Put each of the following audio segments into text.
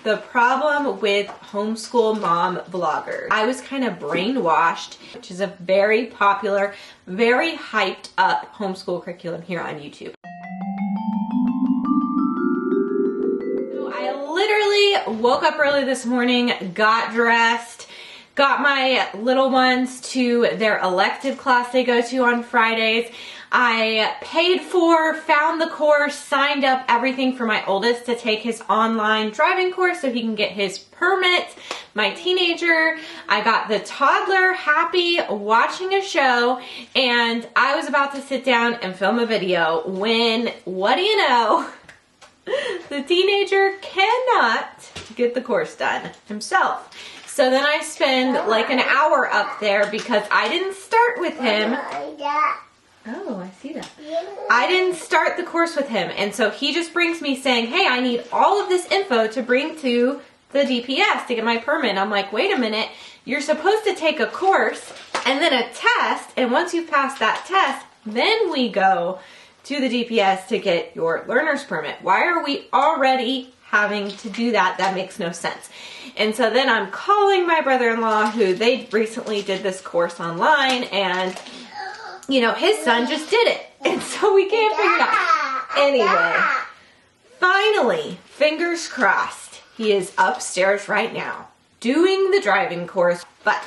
The problem with homeschool mom vloggers. I was kind of brainwashed, which is a very popular, very hyped up homeschool curriculum here on YouTube. So I literally woke up early this morning, got dressed, got my little ones to their elective class they go to on Fridays. I paid for, found the course, signed up everything for my oldest to take his online driving course so he can get his permit. My teenager, I got the toddler happy watching a show, and I was about to sit down and film a video when, what do you know, the teenager cannot get the course done himself. So then I spend like an hour up there because I didn't start with him. Oh, I see that. I didn't start the course with him. And so he just brings me saying, hey, I need all of this info to bring to the DPS to get my permit. And I'm like, wait a minute, you're supposed to take a course and then a test. And once you've passed that test, then we go to the DPS to get your learner's permit. Why are we already having to do that? That makes no sense. And so then I'm calling my brother-in-law, who they recently did this course online, and you know, his son just did it. And so we can't figure it out. Anyway, finally, fingers crossed, he is upstairs right now doing the driving course. But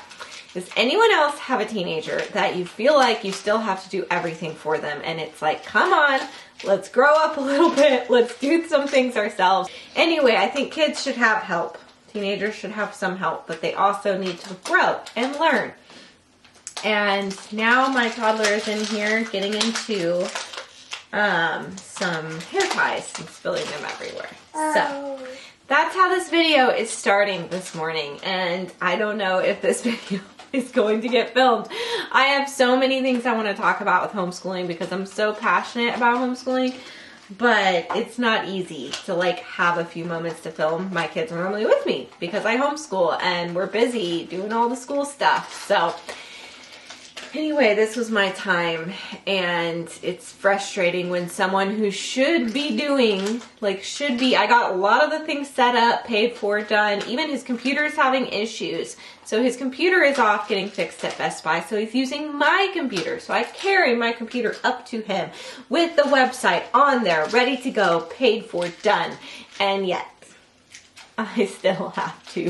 does anyone else have a teenager that you feel like you still have to do everything for them? And it's like, come on, let's grow up a little bit. Let's do some things ourselves. Anyway, I think kids should have help. Teenagers should have some help, but they also need to grow and learn. And now my toddler is in here getting into some hair ties and spilling them everywhere. So that's how this video is starting this morning. And I don't know if this video is going to get filmed. I have so many things I want to talk about with homeschooling because I'm so passionate about homeschooling. But it's not easy to like have a few moments to film. My kids are normally with me because I homeschool and we're busy doing all the school stuff. So anyway, this was my time, and it's frustrating when someone who should be doing, I got a lot of the things set up, paid for, done. Even his computer is having issues. So his computer is off getting fixed at Best Buy, so he's using my computer. So I carry my computer up to him with the website on there, ready to go, paid for, done. And yet, I still have to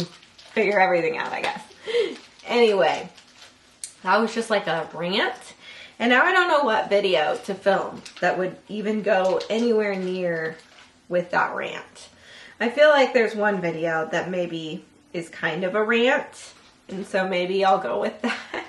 figure everything out, I guess. Anyway. That was just like a rant. And now I don't know what video to film that would even go anywhere near with that rant. I feel like there's one video that maybe is kind of a rant. And so maybe I'll go with that.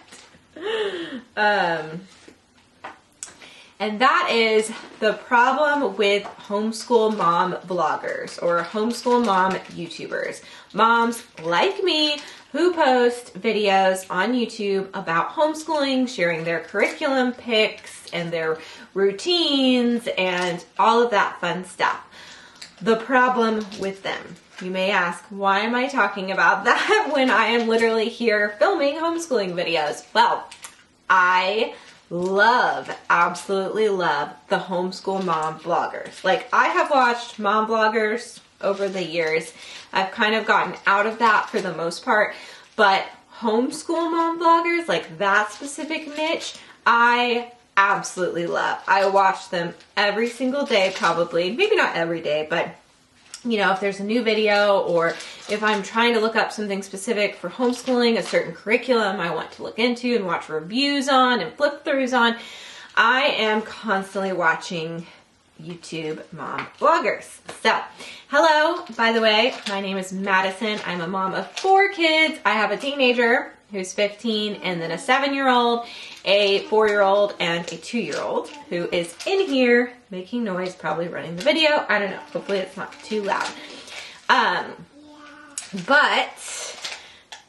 And that is the problem with homeschool mom vloggers or homeschool mom YouTubers. Moms like me who post videos on YouTube about homeschooling, sharing their curriculum pics and their routines and all of that fun stuff. The problem with them. You may ask, why am I talking about that when I am literally here filming homeschooling videos? Well, I absolutely love the homeschool mom vloggers. Like, I have watched mom vloggers over the years. I've kind of gotten out of that for the most part, but homeschool mom vloggers, like that specific niche, I absolutely love. I watch them every single day, probably. Maybe not every day, but you know, if there's a new video or if I'm trying to look up something specific for homeschooling, a certain curriculum I want to look into and watch reviews on and flip throughs on, I am constantly watching YouTube mom vloggers. So, hello, by the way, my name is Madison. I'm a mom of 4 kids. I have a teenager who's 15 and then a 7-year-old, a 4-year-old, and a 2-year-old who is in here making noise, probably running the video. I don't know. Hopefully it's not too loud. But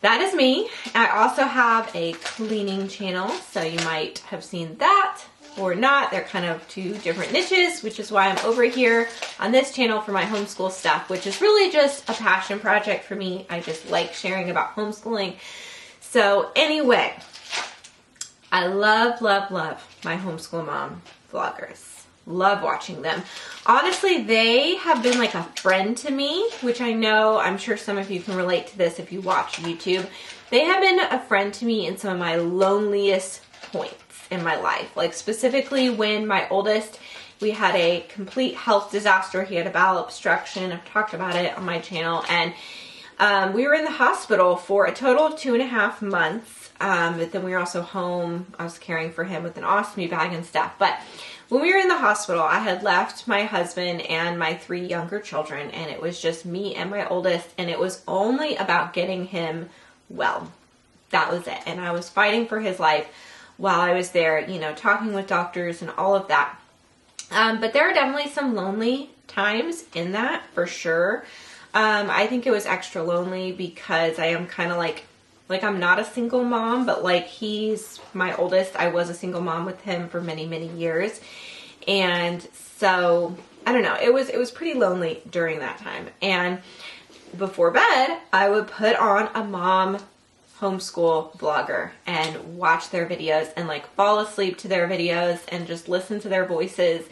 that is me. I also have a cleaning channel, so you might have seen that or not. They're kind of 2 different niches, which is why I'm over here on this channel for my homeschool stuff, which is really just a passion project for me. I just like sharing about homeschooling. So anyway, I love my homeschool mom vloggers. Love watching them. Honestly, they have been like a friend to me, which I'm sure some of you can relate to this if you watch YouTube. They have been a friend to me in some of my loneliest points in my life. Like specifically when my oldest, we had a complete health disaster. He had a bowel obstruction. I've talked about it on my channel. And we were in the hospital for a total of 2.5 months. But then we were also home. I was caring for him with an ostomy bag and stuff. But when we were in the hospital, I had left my husband and my 3 younger children, and it was just me and my oldest, and it was only about getting him well. That was it. And I was fighting for his life while I was there, you know, talking with doctors and all of that. But there are definitely some lonely times in that, for sure. I think it was extra lonely because I am kind of like I'm not a single mom, but like he's my oldest. I was a single mom with him for many, many years. And so, I don't know, it was pretty lonely during that time. And before bed, I would put on a mom homeschool vlogger and watch their videos and like fall asleep to their videos and just listen to their voices.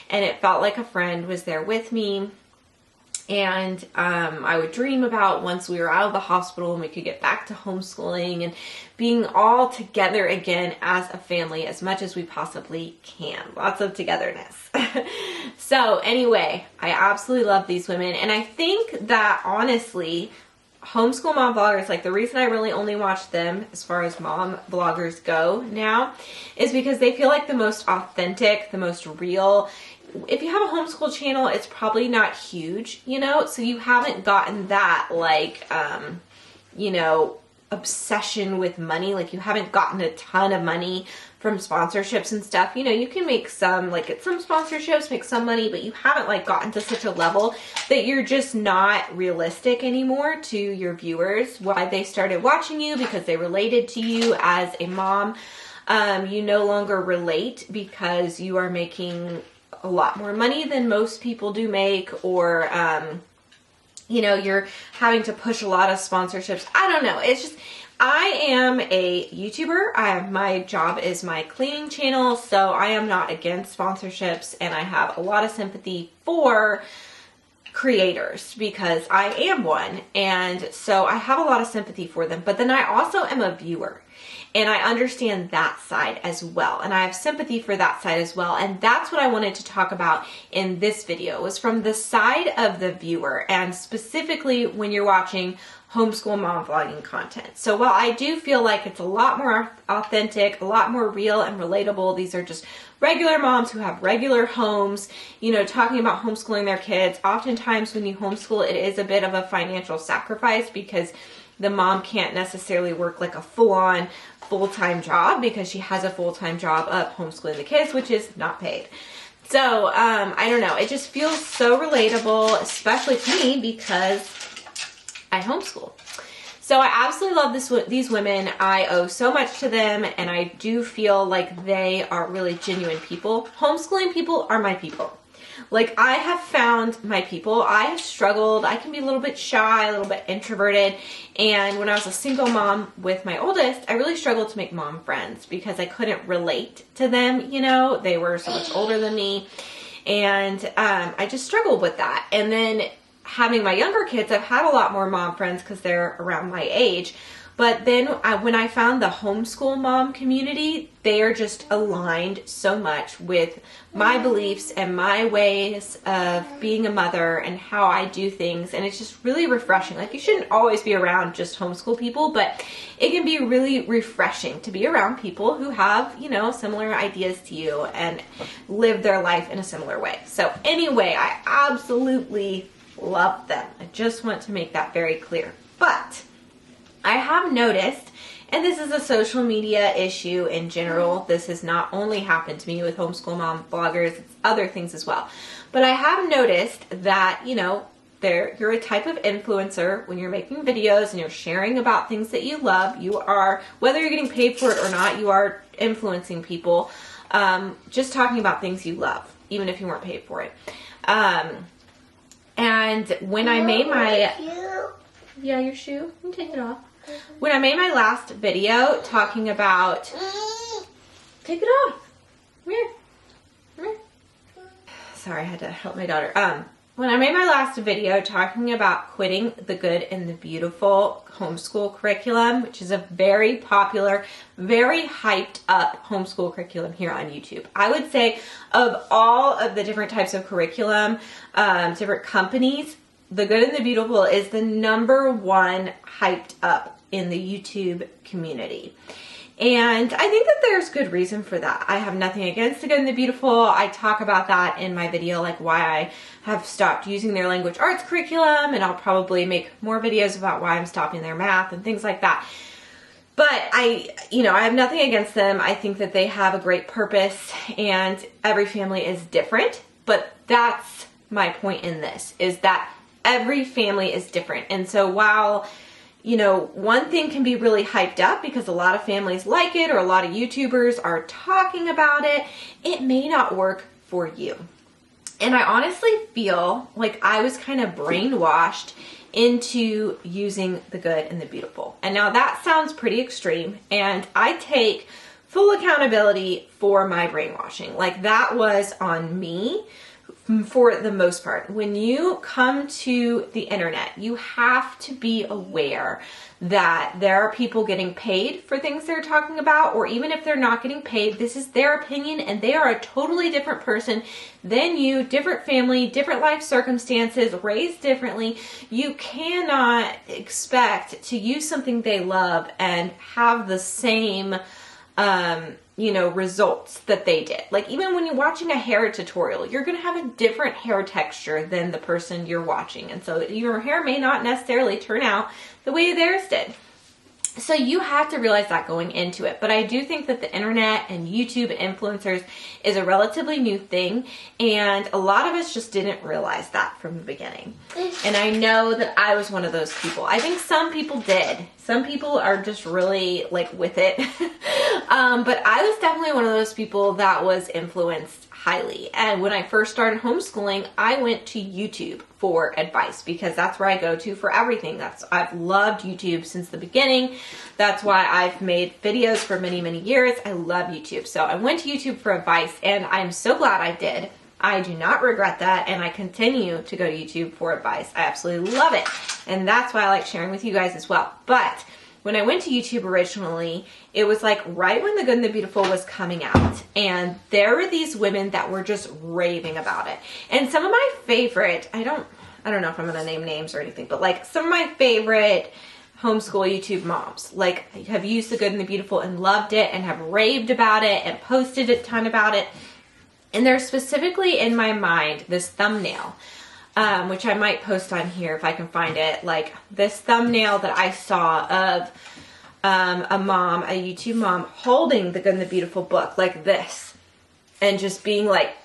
And it felt like a friend was there with me. And I would dream about once we were out of the hospital and we could get back to homeschooling and being all together again as a family as much as we possibly can. Lots of togetherness. So anyway, I absolutely love these women. And I think that honestly, homeschool mom vloggers, like the reason I really only watch them as far as mom vloggers go now is because they feel like the most authentic, the most real. If you have a homeschool channel, it's probably not huge, you know, so you haven't gotten that like, you know, obsession with money. Like you haven't gotten a ton of money from sponsorships and stuff. You know, you can make some, like get some sponsorships, make some money, but you haven't like gotten to such a level that you're just not realistic anymore to your viewers. Why they started watching you because they related to you as a mom. You no longer relate because you are making a lot more money than most people do make, or you know, you're having to push a lot of sponsorships. I don't know. It's just, I am a YouTuber. My job is my cleaning channel, so I am not against sponsorships, and I have a lot of sympathy for creators because I am one, and so I have a lot of sympathy for them. But then I also am a viewer. And I understand that side as well. And I have sympathy for that side as well. And that's what I wanted to talk about in this video, was from the side of the viewer, and specifically when you're watching homeschool mom vlogging content. So while I do feel like it's a lot more authentic, a lot more real and relatable, these are just regular moms who have regular homes, you know, talking about homeschooling their kids. Oftentimes when you homeschool, it is a bit of a financial sacrifice because the mom can't necessarily work like a full-time job because she has a full-time job of homeschooling the kids, which is not paid. So, I don't know. It just feels so relatable, especially to me because I homeschool. So I absolutely love these women. I owe so much to them, and I do feel like they are really genuine people. Homeschooling people are my people. Like, I have found my people. I have struggled. I can be a little bit shy, a little bit introverted. And when I was a single mom with my oldest, I really struggled to make mom friends because I couldn't relate to them, you know. They were so much older than me. And I just struggled with that. And then having my younger kids, I've had a lot more mom friends because they're around my age. But then when I found the homeschool mom community, they are just aligned so much with my beliefs and my ways of being a mother and how I do things. And it's just really refreshing. Like, you shouldn't always be around just homeschool people, but it can be really refreshing to be around people who have, you know, similar ideas to you and live their life in a similar way. So anyway, I absolutely love them. I just want to make that very clear. But I have noticed, and this is a social media issue in general, this has not only happened to me with homeschool mom bloggers, it's other things as well, but I have noticed that, you know, you're a type of influencer when you're making videos and you're sharing about things that you love. You are, whether you're getting paid for it or not, you are influencing people, just talking about things you love, even if you weren't paid for it. And when I made my... Yeah, your shoe? You can take it off. When I made my last video talking about... Take it off. Come here. Come here. sorry, I had to help my daughter. When I made my last video talking about quitting the good and the beautiful homeschool curriculum, which is a very popular, very hyped up homeschool curriculum here on YouTube. I would say of all of the different types of curriculum, different companies, the good and the beautiful is the #1 hyped up in the YouTube community. And I think that there's good reason for that. I have nothing against the good and the beautiful. I talk about that in my video, like why I have stopped using their language arts curriculum, and I'll probably make more videos about why I'm stopping their math and things like that. But I have nothing against them. I think that they have a great purpose, and every family is different. But that's my point in this, is that every family is different. And so while one thing can be really hyped up because a lot of families like it or a lot of YouTubers are talking about it, it may not work for you. And I honestly feel like I was kind of brainwashed into using the good and the beautiful. And now that sounds pretty extreme, and I take full accountability for my brainwashing. Like, that was on me for the most part. When you come to the internet, you have to be aware that there are people getting paid for things they're talking about, or even if they're not getting paid, this is their opinion and they are a totally different person than you, different family, different life circumstances, raised differently. You cannot expect to use something they love and have the same results that they did. Like, even when you're watching a hair tutorial, you're going to have a different hair texture than the person you're watching. And so your hair may not necessarily turn out the way theirs did. So you have to realize that going into it. But I do think that the internet and YouTube and influencers is a relatively new thing, and a lot of us just didn't realize that from the beginning. And I know that I was one of those people. I think some people did. Some people are just really like with it. But I was definitely one of those people that was influenced highly. And when I first started homeschooling, I went to YouTube for advice because that's where I go to for everything. I've loved YouTube since the beginning. That's why I've made videos for many, many years. I love YouTube. So I went to YouTube for advice, and I'm so glad I did. I do not regret that, and I continue to go to YouTube for advice. I absolutely love it, and that's why I like sharing with you guys as well. But when I went to YouTube originally, it was like right when The Good and the Beautiful was coming out, and there were these women that were just raving about it. And some of my favorite, I don't know if I'm gonna name names or anything, but like some of my favorite homeschool YouTube moms like have used The Good and the Beautiful and loved it and have raved about it and posted a ton about it. And there's specifically in my mind this thumbnail, which I might post on here if I can find it, like this thumbnail that I saw of a YouTube mom holding The Good and the Beautiful book like this and just being like,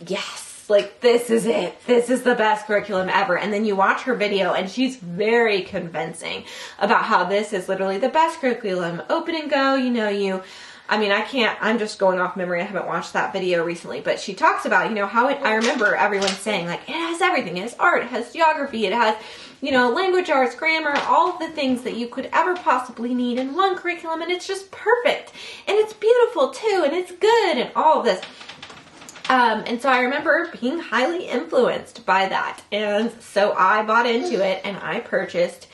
yes, like this is it. This is the best curriculum ever. And then you watch her video and she's very convincing about how this is literally the best curriculum. Open and go, I'm just going off memory. I haven't watched that video recently, but she talks about, I remember everyone saying like, it has everything. It has art, it has geography, it has, language arts, grammar, all of the things that you could ever possibly need in one curriculum. And it's just perfect. And it's beautiful too. And it's good and all of this. And so I remember being highly influenced by that. And so I bought into it and I purchased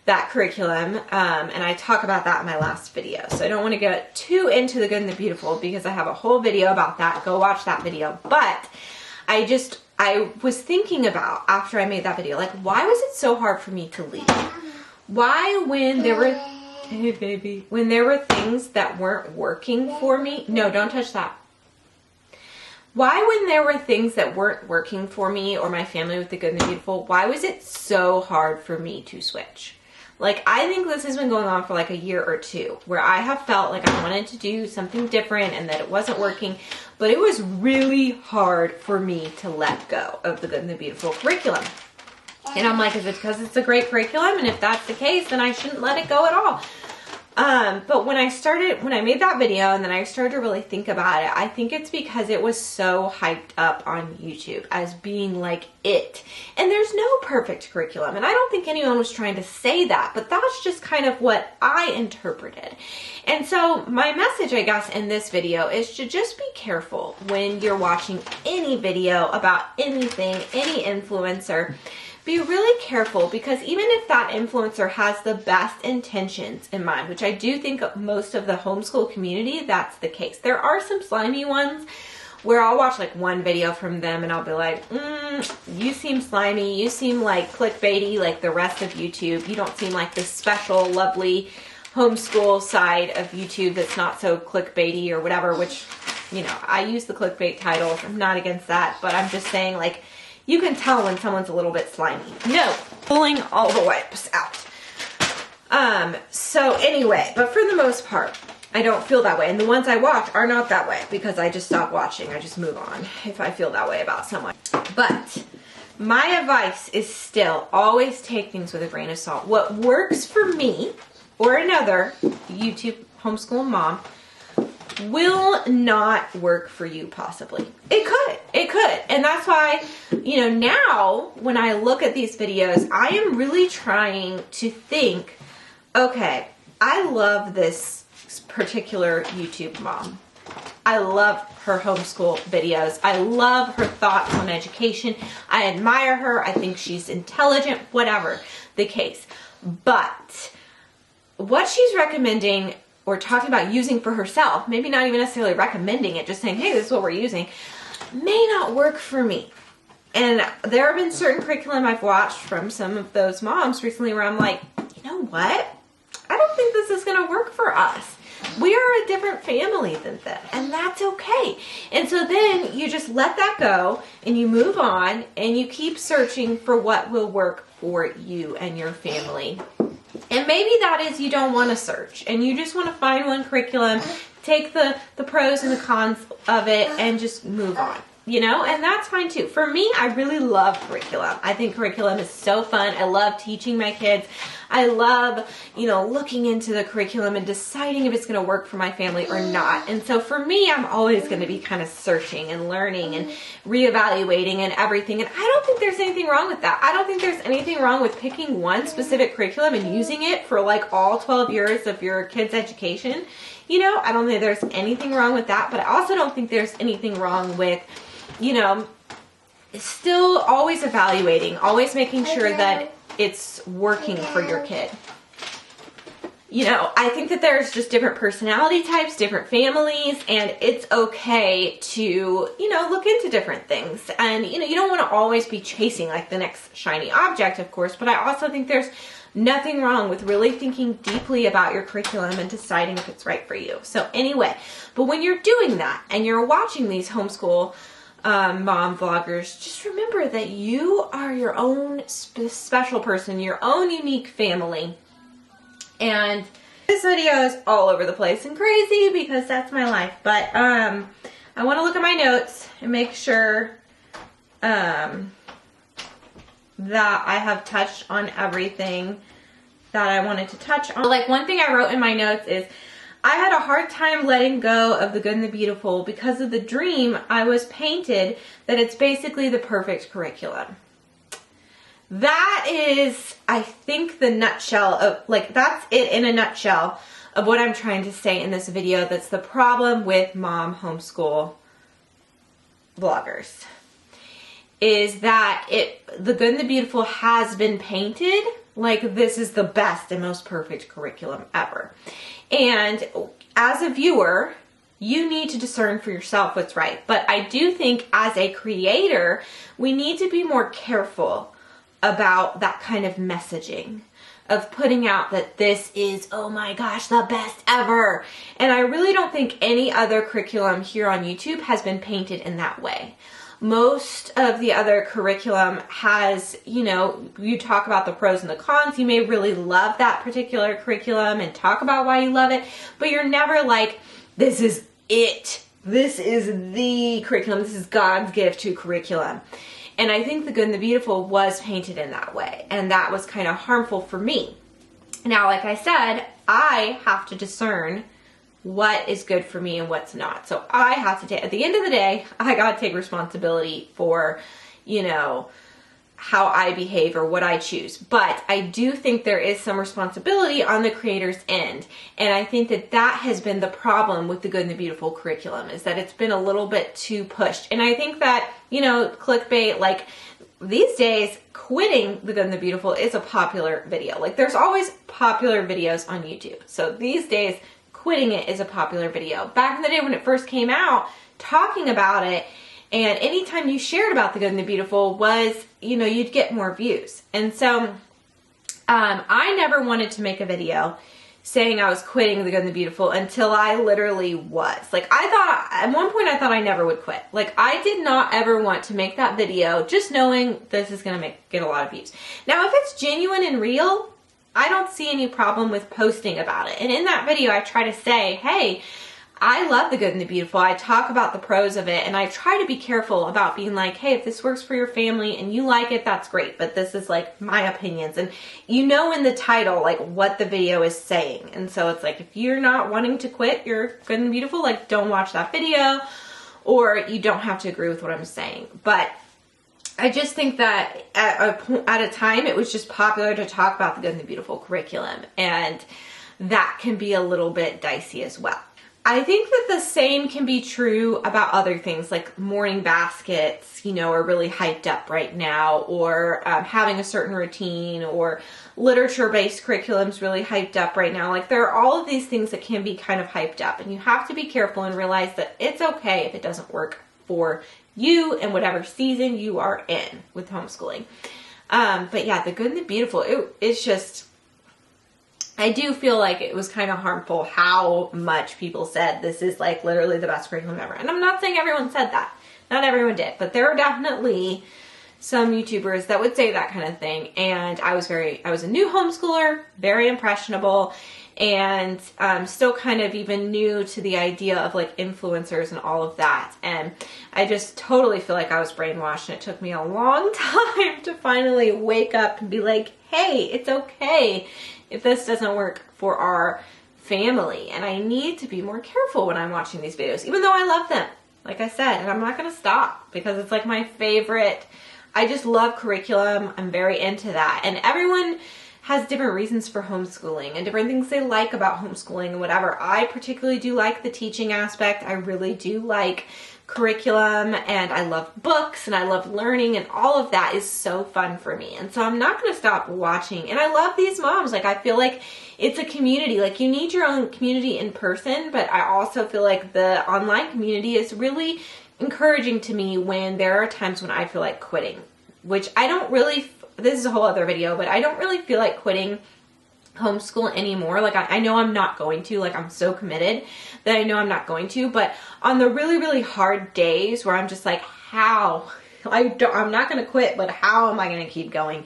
that curriculum, and I talk about that in my last video. So I don't want to get too into The Good and the Beautiful because I have a whole video about that. Go watch that video. But I was thinking about, after I made that video, like, why was it so hard for me to leave? Why, when there were, hey baby, when there were things that weren't working for me, no, don't touch that. Why, when there were things that weren't working for me or my family with The Good and the Beautiful, why was it so hard for me to switch? Like, I think this has been going on for like a year or two, where I have felt like I wanted to do something different and that it wasn't working, but it was really hard for me to let go of The Good and the Beautiful curriculum. And I'm like, is it because it's a great curriculum? And if that's the case, then I shouldn't let it go at all. But when I made that video and then I started to really think about it, I think it's because it was so hyped up on YouTube as being like it. And there's no perfect curriculum. And I don't think anyone was trying to say that, but that's just kind of what I interpreted. And so my message, I guess, in this video is to just be careful when you're watching any video about anything, any influencer. Be really careful, because even if that influencer has the best intentions in mind, which I do think most of the homeschool community, that's the case. There are some slimy ones where I'll watch like one video from them and I'll be like, you seem slimy, you seem like clickbaity like the rest of YouTube. You don't seem like this special, lovely homeschool side of YouTube that's not so clickbaity or whatever, which, you know, I use the clickbait titles. I'm not against that, but I'm just saying, like, you can tell when someone's a little bit slimy. No, pulling all the wipes out. So anyway, but for the most part, I don't feel that way. And the ones I watch are not that way because I just stop watching. I just move on if I feel that way about someone. But my advice is still always take things with a grain of salt. What works for me or another YouTube homeschool mom will not work for you possibly. It could. And that's why, you know, now when I look at these videos, I am really trying to think, okay, I love this particular YouTube mom. I love her homeschool videos. I love her thoughts on education. I admire her. I think she's intelligent, whatever the case. But what she's recommending or talking about using for herself, maybe not even necessarily recommending it, just saying, hey, this is what we're using, may not work for me. And there have been certain curriculum I've watched from some of those moms recently where I'm like, you know what? I don't think this is going to work for us. We are a different family than them, and that's okay. And so then you just let that go and you move on and you keep searching for what will work for you and your family. And maybe that is you don't want to search and you just want to find one curriculum, take the pros and the cons of it and just move on, you know, and that's fine too. For me, I really love curriculum. I think curriculum is so fun. I love teaching my kids. I love, you know, looking into the curriculum and deciding if it's going to work for my family or not. And so for me, I'm always going to be kind of searching and learning and reevaluating and everything. And I don't think there's anything wrong with that. I don't think there's anything wrong with picking one specific curriculum and using it for like all 12 years of your kid's education. You know, I don't think there's anything wrong with that, but I also don't think there's anything wrong with, you know, still always evaluating, always making sure that it's working for your kid. You know, I think that there's just different personality types, different families, and it's okay to, you know, look into different things. And, you know, you don't want to always be chasing like the next shiny object, of course, but I also think there's nothing wrong with really thinking deeply about your curriculum and deciding if it's right for you. So anyway, but when you're doing that and you're watching these homeschool mom vloggers, just remember that you are your own special person, your own unique family. And this video is all over the place and crazy because that's my life. But I want to look at my notes and make sure that I have touched on everything that I wanted to touch on. Like, one thing I wrote in my notes is, I had a hard time letting go of the good and the beautiful because of the dream I was painted that it's basically the perfect curriculum. That is, I think, the nutshell of, like, that's it in a nutshell of what I'm trying to say in this video. That's the problem with mom homeschool vloggers, is that the good and the beautiful has been painted like this is the best and most perfect curriculum ever. And as a viewer, you need to discern for yourself what's right. But I do think as a creator, we need to be more careful about that kind of messaging, of putting out that this is, oh my gosh, the best ever. And I really don't think any other curriculum here on YouTube has been painted in that way. Most of the other curriculum has, you know, you talk about the pros and the cons. You may really love that particular curriculum and talk about why you love it, but you're never like, this is it. This is the curriculum. This is God's gift to curriculum. And I think the good and the beautiful was painted in that way. And that was kind of harmful for me. Now, like I said, I have to discern what is good for me and what's not. So I have to take, at the end of the day, I got to take responsibility for, you know, how I behave or what I choose. But I do think there is some responsibility on the creator's end. And I think that that has been the problem with the Good and the Beautiful curriculum, is that it's been a little bit too pushed. And I think that, you know, clickbait, like these days, quitting the Good and the Beautiful is a popular video. Like there's always popular videos on YouTube. So these days, quitting it is a popular video. Back in the day when it first came out, talking about it, and anytime you shared about the Good and the Beautiful was, you know, you'd get more views. And so I never wanted to make a video saying I was quitting the Good and the Beautiful until I literally was. Like I thought, at one point I thought I never would quit. Like I did not ever want to make that video just knowing this is going to get a lot of views. Now if it's genuine and real, I don't see any problem with posting about it. And in that video I try to say, hey, I love the Good and the Beautiful. I talk about the pros of it, and I try to be careful about being like, hey, if this works for your family and you like it, that's great. But this is like my opinions. And you know in the title, like what the video is saying. And so it's like, if you're not wanting to quit your Good and the Beautiful, like don't watch that video, or you don't have to agree with what I'm saying. But I just think that at a time, it was just popular to talk about the Good and the Beautiful curriculum. And that can be a little bit dicey as well. I think that the same can be true about other things, like morning baskets, you know, are really hyped up right now, or having a certain routine, or literature-based curriculums really hyped up right now. Like there are all of these things that can be kind of hyped up, and you have to be careful and realize that it's okay if it doesn't work for you and whatever season you are in with homeschooling. But yeah, the Good and the Beautiful, it's just, I do feel like it was kind of harmful how much people said this is like literally the best curriculum ever. And I'm not saying everyone said that. Not everyone did. But there are definitely some YouTubers that would say that kind of thing. And I was a new homeschooler, very impressionable, and still kind of even new to the idea of like influencers and all of that. And I just totally feel like I was brainwashed, and it took me a long time to finally wake up and be like, hey, it's okay if this doesn't work for our family. And I need to be more careful when I'm watching these videos, even though I love them, like I said, and I'm not going to stop because it's like my favorite. I just love curriculum. I'm very into that. And everyone has different reasons for homeschooling and different things they like about homeschooling and whatever. I particularly do like the teaching aspect. I really do like curriculum, and I love books, and I love learning, and all of that is so fun for me. And so I'm not going to stop watching. And I love these moms. Like I feel like it's a community. Like you need your own community in person, but I also feel like the online community is really encouraging to me when there are times when I feel like quitting, which I don't really, this is a whole other video, but I don't really feel like quitting homeschool anymore. Like I know I'm not going to, like I'm so committed that I know I'm not going to, but on the really, really hard days where I'm just like, how? I'm not going to quit, but how am I going to keep going?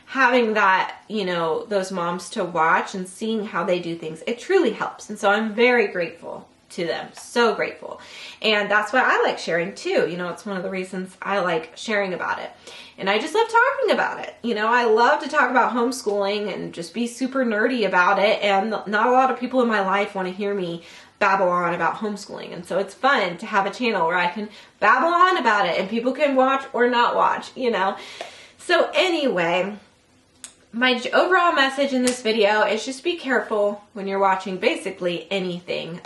Having that, you know, those moms to watch and seeing how they do things, it truly helps. And so I'm very grateful to them. So grateful. And that's why I like sharing too. You know, it's one of the reasons I like sharing about it. And I just love talking about it. You know, I love to talk about homeschooling and just be super nerdy about it. And not a lot of people in my life want to hear me babble on about homeschooling. And so it's fun to have a channel where I can babble on about it and people can watch or not watch, you know. So anyway, my overall message in this video is just be careful when you're watching basically anything.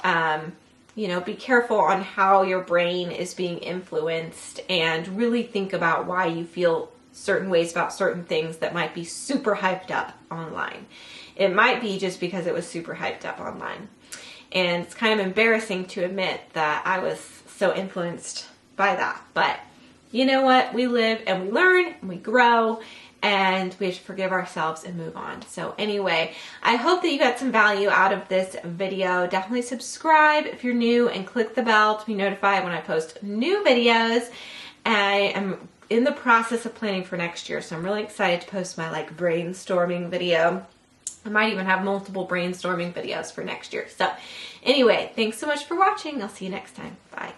You know, be careful on how your brain is being influenced, and really think about why you feel certain ways about certain things that might be super hyped up online. It might be just because it was super hyped up online. And it's kind of embarrassing to admit that I was so influenced by that. But you know what? We live and we learn and we grow, and we have to forgive ourselves and move on. So anyway, I hope that you got some value out of this video. Definitely subscribe if you're new and click the bell to be notified when I post new videos. I am in the process of planning for next year, so I'm really excited to post my like brainstorming video. I might even have multiple brainstorming videos for next year. So anyway, thanks so much for watching. I'll see you next time. Bye.